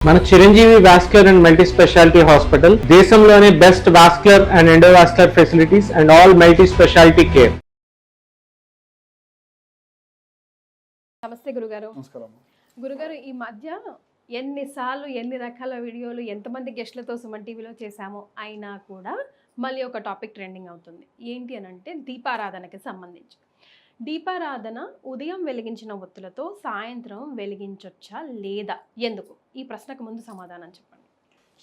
మన Chiranjeevi vascular and multi speciality hospital దేశంలోనే best vascular and endovascular facilities and all multi speciality care. నమస్తే గురుగారు. నమస్కారం గురుగారు, ఈ మధ్య ఎన్నిసార్లు ఎన్ని రకాల వీడియోలు ఎంతమంది గెస్ట్లతో సుమన్ టీవీలో చేశామో అయినా కూడా మళ్ళీ ఒక టాపిక్ ట్రెండింగ్ అవుతుంది. ఏంటి అని అంటే దీపారాధనకి సంబంధించి. దీపారాధన ఉదయం వెలిగించిన ఒత్తులతో సాయంత్రం వెలిగించొచ్చా లేదా, ఎందుకు? ఈ ప్రశ్నకు ముందు సమాధానం చెప్పండి.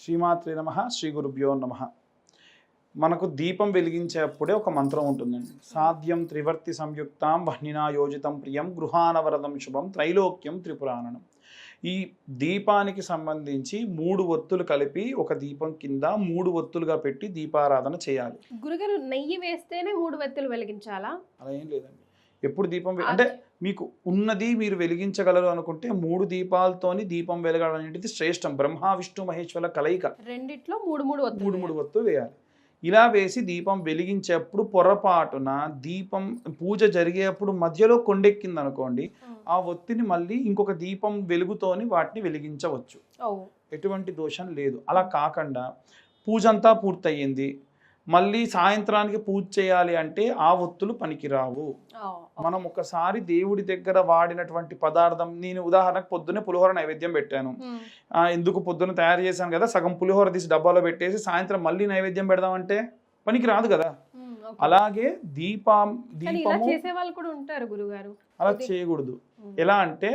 శ్రీమాత్రే నమః, శ్రీ గురుభ్యో నమః. మనకు దీపం వెలిగించేప్పుడే ఒక మంత్రం ఉంటుందండి. సాధ్యం త్రివర్తి సంయుక్తాం వహ్నినా యోజితం ప్రియం గృహానవరదం శుభం త్రైలోక్యం త్రిపురాణనం. ఈ దీపానికి సంబంధించి 3 ఒత్తులు కలిపి ఒక దీపం కింద 3 ఒత్తులుగా పెట్టి దీపారాధన చేయాలి. గురుగారు, నెయ్యి వేస్తేనే 3 ఒత్తులు వెలిగించాలా? అలా ఏం లేదండి. ఎప్పుడు దీపం అంటే మీకు ఉన్నది మీరు వెలిగించగలరు అనుకుంటే 3 దీపాలతోని దీపం వెలగడం అనేది శ్రేష్టం. బ్రహ్మ విష్ణు మహేశ్వర కలయిక. రెండిట్లో 3 ఒత్తులు వేయాలి. ఇలా వేసి దీపం వెలిగించేప్పుడు పొరపాటున దీపం పూజ జరిగేప్పుడు మధ్యలో కొండెక్కింది అనుకోండి, ఆ ఒత్తిని మళ్ళీ ఇంకొక దీపం వెలుగుతోని వాటిని వెలిగించవచ్చు. ఎటువంటి దోషం లేదు. అలా కాకుండా పూజ అంతా పూర్తయింది, మళ్ళీ సాయంత్రానికి పూజ చేయాలి అంటే ఆ ఒత్తులు పనికిరావు. మనం ఒకసారి దేవుడి దగ్గర వాడినటువంటి పదార్థం, నేను ఉదాహరణకు పొద్దున్నే పులిహోర నైవేద్యం పెట్టాను. ఎందుకు పొద్దున్న తయారు చేశాను కదా, సగం పులిహోర తీసి డబ్బాలో పెట్టేసి సాయంత్రం మళ్ళీ నైవేద్యం పెడదామంటే పనికి రాదు కదా. అలాగే దీపము చేసేవాళ్ళు కూడా ఉంటారు గురుగారు. అలా చేయకూడదు. ఎలా అంటే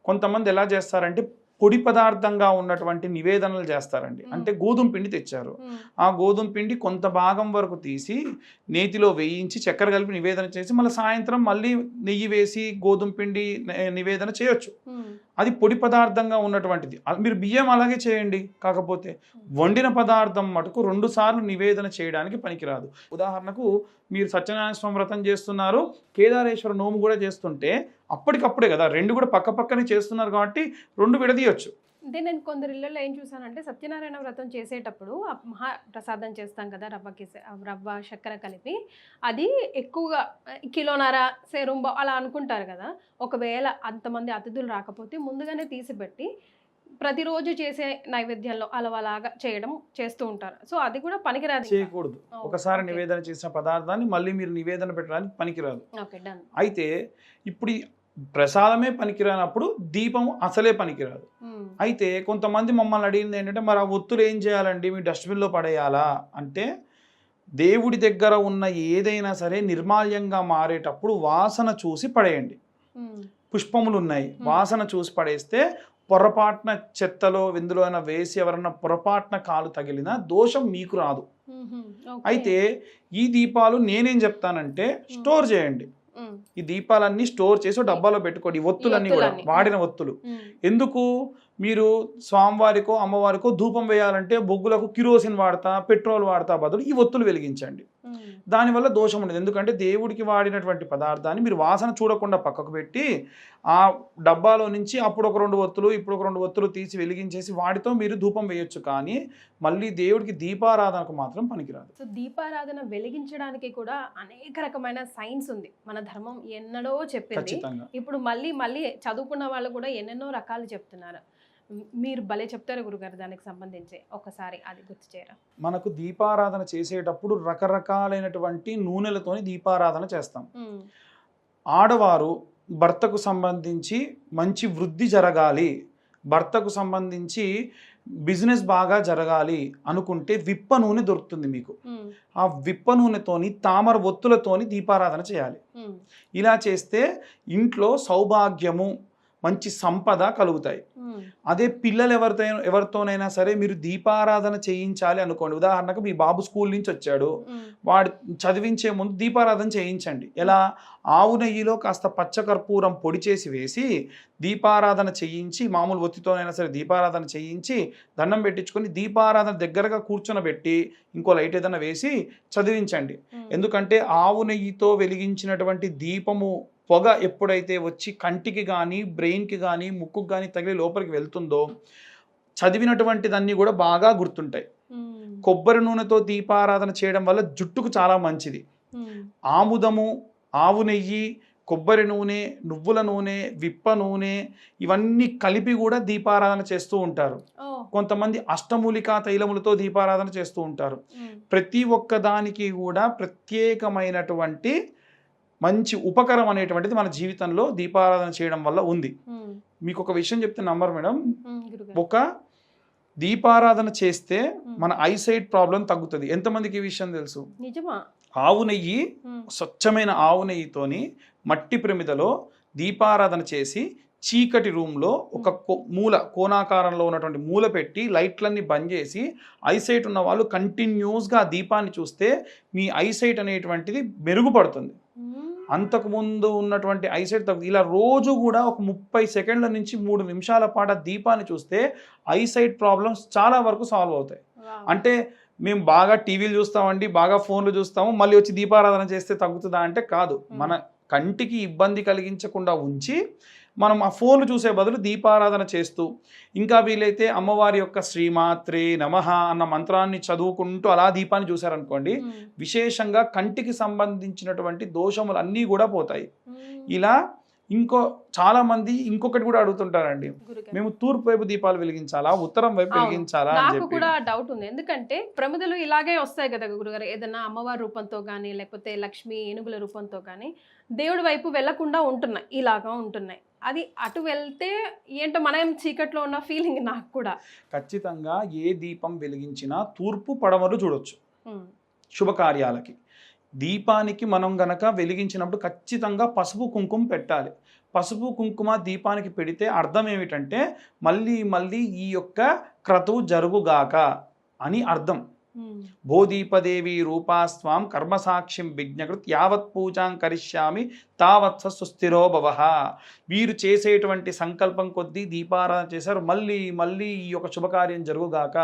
కొంతమంది ఎలా చేస్తారంటే పొడి పదార్థంగా ఉన్నటువంటి నివేదనలు చేస్తారండి. అంటే గోధుమ పిండి తెచ్చారు, ఆ గోధుమ పిండి కొంత భాగం వరకు తీసి నేతిలో వేయించి చక్కెర కలిపి నివేదన చేసి మళ్ళీ సాయంత్రం మళ్ళీ నెయ్యి వేసి గోధుమ పిండి నివేదన చేయొచ్చు. అది పొడి పదార్థంగా ఉన్నటువంటిది. మీరు బియ్యం అలాగే చేయండి. కాకపోతే వండిన పదార్థం మటుకు 2 సార్లు నివేదన చేయడానికి పనికిరాదు. ఉదాహరణకు మీరు సత్యనారాయణ స్వామి వ్రతం చేస్తున్నారు, కేదారేశ్వర నోము కూడా చేస్తుంటే అప్పటికప్పుడే కదా, 2 కూడా పక్క పక్కనే చేస్తున్నారు కాబట్టి 2 విడదీయొచ్చు. అంటే నేను కొందరు ఇళ్ళల్లో ఏం చూసానంటే సత్యనారాయణ వ్రతం చేసేటప్పుడు మహాప్రసాదం చేస్తాం కదా, రవ్వ చక్కెర కలిపి, అది ఎక్కువగా కిలోన్నర సేరుంబ అలా అనుకుంటారు కదా. ఒకవేళ అంతమంది అతిథులు రాకపోతే ముందుగానే తీసిపెట్టి ప్రతిరోజు చేసే నైవేద్యంలో అలాగా చేస్తూ ఉంటారు. సో అది కూడా పనికిరాదు, చేయకూడదు. ఒకసారి నివేదన చేసిన పదార్థాన్ని మళ్ళీ మీరు నివేదన పెట్టడానికి పనికిరాదు. అయితే ఇప్పుడు ప్రసాదమే పనికిరానప్పుడు దీపం అసలే పనికిరాదు. అయితే కొంతమంది మమ్మల్ని అడిగింది ఏంటంటే, మరి ఆ ఒత్తులు ఏం చేయాలండి, మీ డస్ట్బిన్లో పడేయాలా అంటే, దేవుడి దగ్గర ఉన్న ఏదైనా సరే నిర్మాల్యంగా మారేటప్పుడు వాసన చూసి పడేయండి. పుష్పములు ఉన్నాయి, వాసన చూసి పడేస్తే పొరపాటున చెత్తలో ఎందులో అయినా వేసి ఎవరన్నా పొరపాటున కాలు తగిలినా దోషం మీకు రాదు. అయితే ఈ దీపాలు నేనేం చెప్తానంటే స్టోర్ చేయండి. ఈ దీపాలన్నీ స్టోర్ చేసి డబ్బాలో పెట్టుకోండి. ఈ ఒత్తులన్నీ కూడా వాడిన ఒత్తులు. ఎందుకు మీరు స్వామివారికో అమ్మవారికో ధూపం వేయాలంటే బొగ్గులకు కిరోసిన్ వాడతా, పెట్రోల్ వాడతా బదులు ఈ ఒత్తులు వెలిగించండి. దానివల్ల దోషం ఉండదు. ఎందుకంటే దేవుడికి వాడినటువంటి పదార్థాన్ని మీరు వాసన చూడకుండా పక్కకు పెట్టి ఆ డబ్బాలో నుంచి అప్పుడు ఒక 2 ఒత్తులు ఇప్పుడు ఒక 2 ఒత్తులు తీసి వెలిగించేసి వాటితో మీరు ధూపం వేయొచ్చు. కానీ మళ్ళీ దేవుడికి దీపారాధనకు మాత్రం పనికిరాదు. సో దీపారాధన వెలిగించడానికి కూడా అనేక రకమైన సైన్స్ ఉంది. మన ధర్మం ఎన్నడో చెప్పింది. ఇప్పుడు మళ్ళీ చదువుకున్న వాళ్ళు కూడా ఎన్నెన్నో రకాలు చెప్తున్నారు. మీరు భలే చెప్తారు గురుగారు, దానికి సంబంధించి ఒకసారి అది గుర్తు చేయరా? మనకు దీపారాధన చేసేటప్పుడు రకరకాలైనటువంటి నూనెలతోని దీపారాధన చేస్తాం. ఆడవారు భర్తకు సంబంధించి మంచి వృద్ధి జరగాలి, భర్తకు సంబంధించి బిజినెస్ బాగా జరగాలి అనుకుంటే విప్ప నూనె దొరుకుతుంది మీకు. ఆ విప్ప నూనెతోని తామర ఒత్తులతోని దీపారాధన చేయాలి. ఇలా చేస్తే ఇంట్లో సౌభాగ్యము, మంచి సంపద కలుగుతాయి. అదే పిల్లలు ఎవరితోనైనా సరే మీరు దీపారాధన చేయించాలి అనుకోండి. ఉదాహరణకు మీ బాబు స్కూల్ నుంచి వచ్చాడు, వాడు చదివించే ముందు దీపారాధన చేయించండి. ఎలా? ఆవు నెయ్యిలో కాస్త పచ్చకర్పూరం పొడి చేసి వేసి దీపారాధన చేయించి, మామూలు ఒత్తితోనైనా సరే దీపారాధన చేయించి దండం పెట్టించుకొని దీపారాధన దగ్గరగా కూర్చొనబెట్టి ఇంకో లైట్ ఏదైనా వేసి చదివించండి. ఎందుకంటే ఆవు నెయ్యితో వెలిగించినటువంటి దీపము పొగ ఎప్పుడైతే వచ్చి కంటికి కానీ బ్రెయిన్కి కానీ ముక్కుకు కానీ తగిలి లోపలికి వెళ్తుందో చదివినటువంటిదన్నీ కూడా బాగా గుర్తుంటాయి. కొబ్బరి నూనెతో దీపారాధన చేయడం వల్ల జుట్టుకు చాలా మంచిది. ఆముదము, ఆవు నెయ్యి, కొబ్బరి నూనె, నువ్వుల నూనె, విప్ప నూనె ఇవన్నీ కలిపి కూడా దీపారాధన చేస్తూ ఉంటారు. కొంతమంది అష్టమూలికా తైలములతో దీపారాధన చేస్తూ ఉంటారు. ప్రతి ఒక్క దానికి కూడా ప్రత్యేకమైనటువంటి మంచి ఉపకరం అనేటువంటిది మన జీవితంలో దీపారాధన చేయడం వల్ల ఉంది. మీకు ఒక విషయం చెప్తే నమ్మరు మేడం, ఒక దీపారాధన చేస్తే మన ఐసైట్ ప్రాబ్లం తగ్గుతుంది. ఎంతమందికి ఈ విషయం తెలుసు? ఆవు నెయ్యి, స్వచ్ఛమైన ఆవు నెయ్యితోని మట్టి ప్రమిదలో దీపారాధన చేసి చీకటి రూమ్లో ఒక మూల, కోణాకారంలో ఉన్నటువంటి మూల పెట్టి లైట్లన్నీ బంద్ చేసి ఐసైట్ ఉన్న వాళ్ళు కంటిన్యూస్గా ఆ దీపాన్ని చూస్తే మీ ఐసైట్ అనేటువంటిది మెరుగుపడుతుంది. అంతకుముందు ఉన్నటువంటి ఐసైట్ ఇలా రోజు కూడా ఒక 30 సెకండ్ల నుంచి 3 నిమిషాల పాటు దీపాన్ని చూస్తే ఐసైట్ ప్రాబ్లమ్స్ చాలా వరకు సాల్వ్ అవుతాయి. అంటే మేము బాగా టీవీలు చూస్తామండి, బాగా ఫోన్లు చూస్తాము, మళ్ళీ వచ్చి దీపారాధన చేస్తే తగ్గుతుందా అంటే కాదు. మన కంటికి ఇబ్బంది కలిగించకుండా ఉంచి మనం ఆ ఫోన్లు చూసే బదులు దీపారాధన చేస్తూ, ఇంకా వీలైతే అమ్మవారి యొక్క శ్రీమాత్రే నమః అన్న మంత్రాన్ని చదువుకుంటూ అలా దీపాన్ని చూసారనుకోండి, విశేషంగా కంటికి సంబంధించినటువంటి దోషములు అన్నీ కూడా పోతాయి. ఇలా చాలా మంది ఇంకొకటి కూడా అడుగుతుంటారండి, మేము తూర్పు వైపు దీపాలు వెలిగించాలా, ఉత్తరం వైపు వెలిగించాలా అని నాకు కూడా డౌట్ ఉంది. ఎందుకంటే ప్రమిదలు ఇలాగే వస్తాయి కదా గురుగారు, ఏదైనా అమ్మవారి రూపంతో కానీ లేకపోతే లక్ష్మి ఏనుగుల రూపంతో కానీ దేవుడి వైపు వెళ్లకుండా ఉంటున్నాయి, ఇలాగా ఉంటున్నాయి. అది అటు వెళ్తే ఏంటో మనం చీకట్లో ఉన్న ఫీలింగ్ నాకు కూడా. ఖచ్చితంగా ఏ దీపం వెలిగించినా తూర్పు పడమలు చూడొచ్చు శుభకార్యాలకి. దీపానికి మనం గనక వెలిగించినప్పుడు ఖచ్చితంగా పసుపు కుంకుమ పెట్టాలి. పసుపు కుంకుమ దీపానికి పెడితే అర్థం ఏమిటంటే మళ్ళీ మళ్ళీ ఈ యొక్క క్రతువు జరుగుగాక అని అర్థం. భోదీపదేవి రూపాస్వాం కర్మసాక్షిం విజ్ఞకృత్ యావత్ పూజాం కరిష్యామి తావత్స సుస్థిరో భవః. వీరు చేసేటువంటి సంకల్పం కొద్దీ దీపారాధన చేశారు, మళ్ళీ మళ్ళీ ఈ యొక్క శుభకార్యం జరుగుగాక,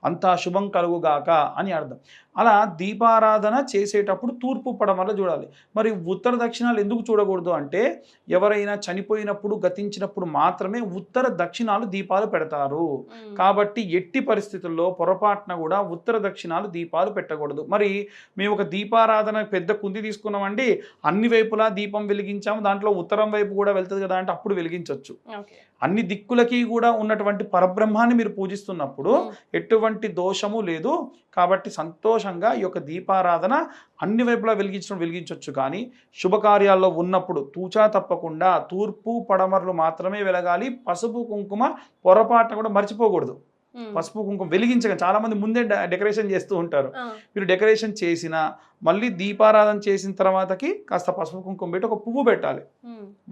అంతా శుభం కలుగుగాక అని అర్థం. అలా దీపారాధన చేసేటప్పుడు తూర్పు పడమర చూడాలి. మరి ఉత్తర దక్షిణాలు ఎందుకు చూడకూడదు అంటే, ఎవరైనా చనిపోయినప్పుడు గతించినప్పుడు మాత్రమే ఉత్తర దక్షిణాలు దీపాలు పెడతారు. కాబట్టి ఎట్టి పరిస్థితుల్లో పొరపాటున కూడా ఉత్తర దక్షిణాలు దీపాలు పెట్టకూడదు. మరి మేము ఒక దీపారాధన పెద్ద కుంది తీసుకున్నామండి, అన్ని వైపులా దీపం వెలిగించాము, దాంట్లో ఉత్తరం వైపు కూడా వెళ్తుంది కదా అంటే అప్పుడు వెలిగించవచ్చు. అన్ని దిక్కులకి కూడా ఉన్నటువంటి పరబ్రహ్మాన్ని మీరు పూజిస్తున్నప్పుడు ఎటువంటి దోషము లేదు. కాబట్టి సంతోషంగా ఈ యొక్క దీపారాధన అన్ని వైపులా వెలిగించవచ్చు. కానీ శుభకార్యాల్లో ఉన్నప్పుడు తూచా తప్పకుండా తూర్పు పడమరలు మాత్రమే వెలగాలి. పసుపు కుంకుమ పొరపాటున కూడా మర్చిపోకూడదు. పసుపు కుంకుమ వెలిగించగా చాలా మంది ముందే డెకరేషన్ చేస్తూ ఉంటారు. మీరు డెకరేషన్ చేసిన మళ్ళీ దీపారాధన చేసిన తర్వాతకి కాస్త పసుపు కుంకుమ పెట్టి ఒక పువ్వు పెట్టాలి.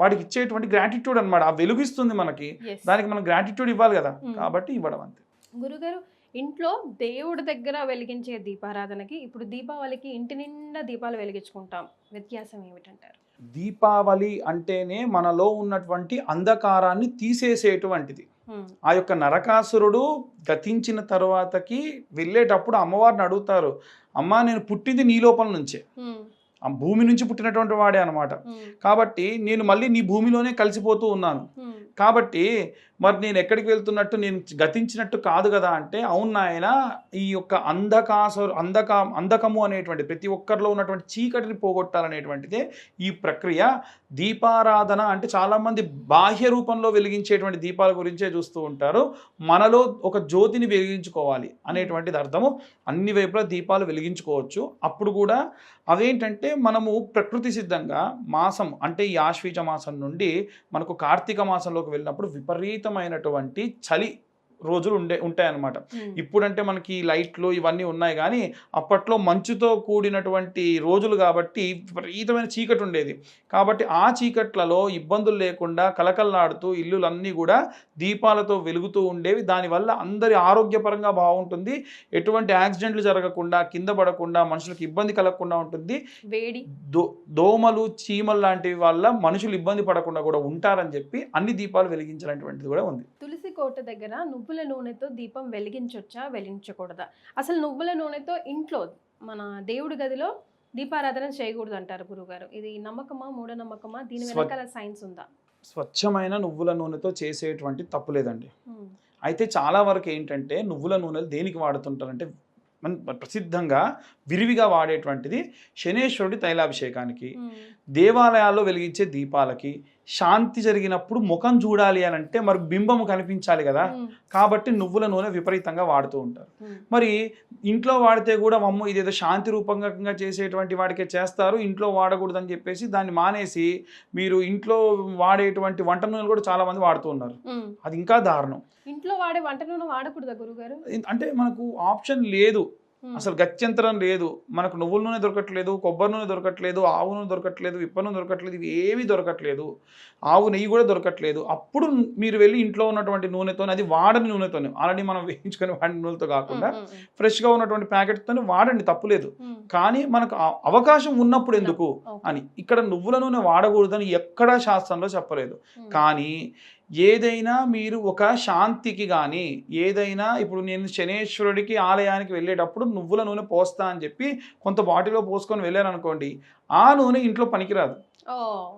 వాడికి ఇచ్చేటువంటి గ్రాటిట్యూడ్ అనమాట. ఆ వెలుగిస్తుంది మనకి, దానికి మనం గ్రాటిట్యూడ్ ఇవ్వాలి కదా, కాబట్టి ఇవ్వడం అంతే. గురుగారు, ఇంట్లో దేవుడి దగ్గర వెలిగించే దీపారాధనకి ఇప్పుడు దీపావళికి ఇంటి నిండా దీపాలు వెలిగించుకుంటాం, వ్యత్యాసం ఏమిటంటారు? దీపావళి అంటేనే మనలో ఉన్నటువంటి అంధకారాన్ని తీసేసేటువంటిది. ఆ యొక్క నరకాసురుడు గతించిన తర్వాతకి వెళ్ళేటప్పుడు అమ్మవారిని అడుగుతారు, అమ్మా నేను పుట్టింది నీ లోపల నుంచే, ఆ భూమి నుంచి పుట్టినటువంటి వాడే అనమాట. కాబట్టి నేను మళ్ళీ నీ భూమిలోనే కలిసిపోతూ ఉన్నాను, కాబట్టి మరి నేను ఎక్కడికి వెళ్తున్నట్టు, నేను గతించినట్టు కాదు కదా అంటే, అవును నాయన, ఈ యొక్క అంధకము అనేటువంటి ప్రతి ఒక్కరిలో ఉన్నటువంటి చీకటిని పోగొట్టాలనేటువంటిదే ఈ ప్రక్రియ. దీపారాధన అంటే చాలామంది బాహ్య రూపంలో వెలిగించేటువంటి దీపాల గురించే చూస్తూ ఉంటారు. మనలో ఒక జ్యోతిని వెలిగించుకోవాలి అనేటువంటిది అర్థము. అన్ని వైపులా దీపాలు వెలిగించుకోవచ్చు. అప్పుడు కూడా అవేంటంటే మనము ప్రకృతి సిద్ధంగా మాసం అంటే ఈ ఆశ్వీజ మాసం నుండి మనకు కార్తీక మాసంలోకి వెళ్ళినప్పుడు విపరీతమైనటువంటి చలి రోజులు ఉంటాయన్నమాట. ఇప్పుడంటే మనకి లైట్లు ఇవన్నీ ఉన్నాయి, కానీ అప్పట్లో మంచుతో కూడినటువంటి రోజులు కాబట్టి విపరీతమైన చీకటి ఉండేది. కాబట్టి ఆ చీకట్లలో ఇబ్బందులు లేకుండా కలకల్లాడుతూ ఇల్లులన్నీ కూడా దీపాలతో వెలుగుతూ ఉండేవి. దానివల్ల అందరి ఆరోగ్యపరంగా బాగుంటుంది, ఎటువంటి యాక్సిడెంట్లు జరగకుండా, కింద పడకుండా, మనుషులకు ఇబ్బంది కలగకుండా ఉంటుంది. వేడి దోమలు చీమలు లాంటివి వల్ల మనుషులు ఇబ్బంది పడకుండా కూడా ఉంటారని చెప్పి అన్ని దీపాలు వెలిగించాలనేటువంటిది కూడా ఉంది. తులసి కోట దగ్గర నువ్వుల నూనెతో దీపం వెలిగించొచ్చా, వెలిగించకూడదా? అసలు నువ్వుల నూనెతో ఇంట్లో మన దేవుడి గదిలో దీపారాధన చేయకూడదు అంటారు గురుగారు. ఇది నమ్మకమా, మూఢనమ్మకమా? దీని వెనకాల సైన్స్ ఉందా? స్వచ్ఛమైన నువ్వుల నూనెతో చేసేటువంటి తప్పు లేదండి. అయితే చాలా వరకు ఏంటంటే నువ్వుల నూనెలు దేనికి వాడుతుంటారంటే, ప్రసిద్ధంగా విరివిగా వాడేటువంటిది శనేశ్వరుడి తైలాభిషేకానికి, దేవాలయాల్లో వెలిగించే దీపాలకి, శాంతి జరిగినప్పుడు ముఖం చూడాలి అని అంటే మరి బింబం కనిపించాలి కదా, కాబట్టి నువ్వుల నూనె విపరీతంగా వాడుతూ ఉంటారు. మరి ఇంట్లో వాడితే కూడా మమ్మ ఇదేదో శాంతి రూపంగా చేసేటువంటి వాడికే చేస్తారు, ఇంట్లో వాడకూడదని చెప్పేసి దాన్ని మానేసి మీరు ఇంట్లో వాడేటువంటి వంట నూనెలు కూడా చాలా మంది వాడుతూ ఉన్నారు. అది ఇంకా దారుణం. ఇంట్లో వాడే వంట నూనె వాడకూడదా గురుగారు? అంటే మనకు ఆప్షన్ లేదు, అసలు గత్యంతరం లేదు. మనకు నువ్వుల నూనె దొరకట్లేదు, కొబ్బరి నూనె దొరకట్లేదు, ఆవు నూనె దొరకట్లేదు, విప్ప నూనె దొరకట్లేదు, ఇవి ఏమీ దొరకట్లేదు, ఆవు నెయ్యి కూడా దొరకట్లేదు. అప్పుడు మీరు వెళ్ళి ఇంట్లో ఉన్నటువంటి నూనెతో, అది వాడని నూనెతోనే, ఆల్రెడీ మనం వేయించుకొని వాడిన నూనెతో కాకుండా ఫ్రెష్గా ఉన్నటువంటి ప్యాకెట్తో వాడండి, తప్పులేదు. కానీ మనకు అవకాశం ఉన్నప్పుడు ఎందుకు అని ఇక్కడ నువ్వుల నూనె వాడకూడదని ఎక్కడా శాస్త్రంలో చెప్పలేదు. కానీ ఏదైనా మీరు ఒక శాంతికి కానీ ఏదైనా, ఇప్పుడు నేను శనేశ్వరుడికి ఆలయానికి వెళ్ళేటప్పుడు నువ్వుల నూనె పోస్తా అని చెప్పి కొంత బాటిల్లో పోసుకొని వెళ్ళారనుకోండి, ఆ నూనె ఇంట్లో పనికిరాదు.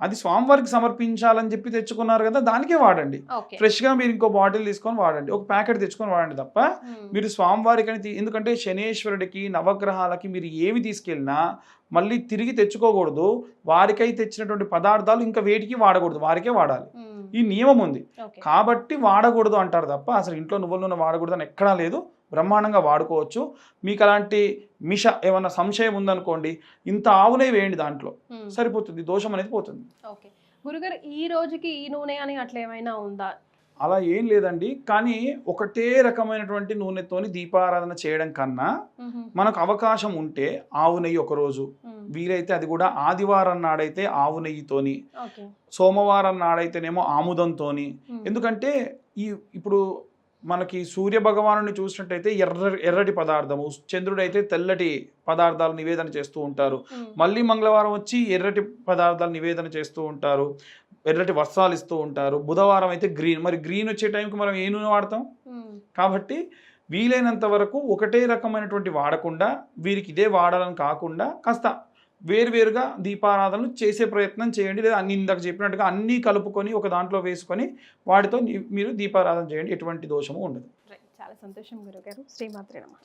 అది స్వామివారికి సమర్పించాలని చెప్పి తెచ్చుకున్నారు కదా, దానికే వాడండి. ఫ్రెష్గా మీరు ఇంకో బాటిల్ తీసుకొని వాడండి, ఒక ప్యాకెట్ తెచ్చుకొని వాడండి తప్ప మీరు స్వామివారికి అని. ఎందుకంటే శనేశ్వరుడికి నవగ్రహాలకి మీరు ఏమి తీసుకెళ్ళినా మళ్ళీ తిరిగి తెచ్చుకోకూడదు. వారికై తెచ్చినటువంటి పదార్థాలు ఇంకా వేటికి వాడకూడదు, వారికే వాడాలి. ఈ నియమం ఉంది కాబట్టి వాడకూడదు అంటారు తప్ప అసలు ఇంట్లో నువ్వుల నూనె వాడకూడదు అని ఎక్కడా లేదు. బ్రహ్మాండంగా వాడుకోవచ్చు. మీకు అలాంటి ఏమన్నా సంశయం ఉందనుకోండి, ఇంత ఆవునే వేయండి, దాంట్లో సరిపోతుంది, దోషం అనేది పోతుంది. ఓకే గురుగారు, ఈ రోజుకి ఈ నూనె అని అట్లా ఏమైనా ఉందా? అలా ఏం లేదండి. కానీ ఒకటే రకమైనటువంటి నూనెతోని దీపారాధన చేయడం కన్నా మనకు అవకాశం ఉంటే ఆవు నెయ్యి ఒకరోజు, వీలైతే అది కూడా ఆదివారం నాడైతే ఆవు నెయ్యితోని, సోమవారం నాడైతేనేమో ఆముదంతోని. ఎందుకంటే ఇప్పుడు మనకి సూర్య భగవాను చూసినట్టయితే ఎర్రటి పదార్థము, చంద్రుడైతే తెల్లటి పదార్థాలు నివేదన చేస్తూ ఉంటారు. మళ్ళీ మంగళవారం వచ్చి ఎర్రటి పదార్థాలు నివేదన చేస్తూ ఉంటారు, ఎర్రటి వస్త్రాలు ఇస్తూ ఉంటారు. బుధవారం అయితే గ్రీన్. మరి గ్రీన్ వచ్చే టైంకి మనం ఏ నూనె వాడతాం? కాబట్టి వీలైనంత వరకు ఒకటే రకమైనటువంటి వాడకుండా, వీరికి ఇదే వాడాలని కాకుండా కాస్త వేరువేరుగా దీపారాధనలు చేసే ప్రయత్నం చేయండి. లేదా ఇందాక చెప్పినట్టుగా అన్నీ కలుపుకొని ఒక దాంట్లో వేసుకొని వాటితో మీరు దీపారాధన చేయండి, ఎటువంటి దోషము ఉండదు. చాలా సంతోషం గురుగారు. శ్రీమాత్రే నమః.